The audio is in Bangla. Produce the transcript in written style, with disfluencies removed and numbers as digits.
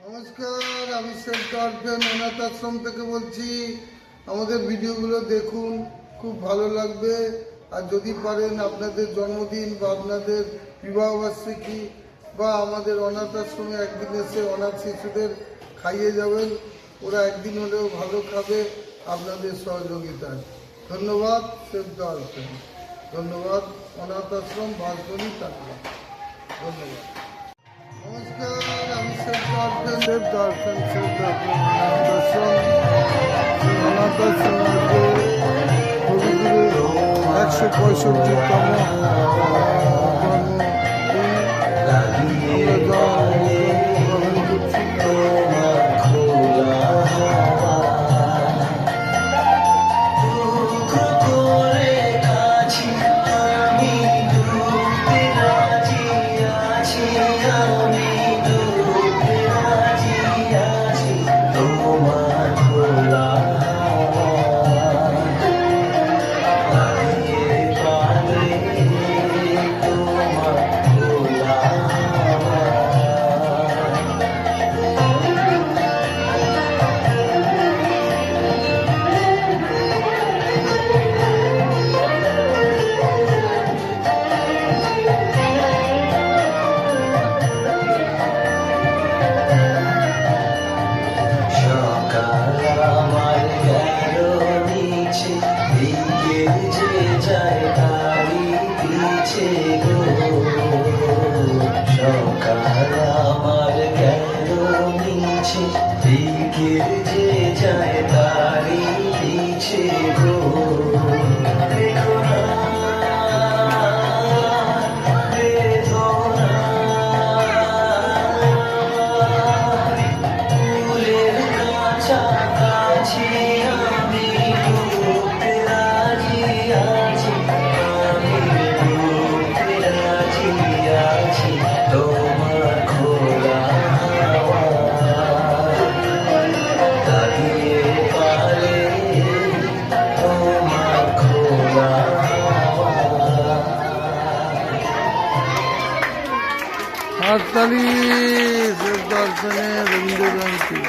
নমস্কার, আমি শেখ গার্ডেন অনাথ আশ্রম থেকে বলছি। আমাদের ভিডিওগুলো দেখুন, খুব ভালো লাগবে। আর যদি পারেন আপনাদের জন্মদিন বা আপনাদের বিবাহবার্ষিকী বা আমাদের অনাথ আশ্রমে একদিন এসে অনাথ শিশুদের খাইয়ে যাবেন। ওরা একদিন হলেও ভালো খাবে আপনাদের সহযোগিতায়। ধন্যবাদ শেখ গার্ডেন, ধন্যবাদ অনাথ আশ্রম বাঁশবনি টাকা, ধন্যবাদ। নমস্কার, আমি শেখ গার্ডেন অনাথ আশ্রম 165তম সকাল আমার গেল নিচে, দিকের যে যায় তারি পিছে গো। ফুলের কাছাকাছি আমি ডুবতে রাজি আছি, আমি ডুবতে রাজি আছি তোমার খোলা দাঁড়িয়ে পারে তোমার খোলা। হাততালি শেখ গার্ডেনের রবীন্দ্র জয়ন্তী।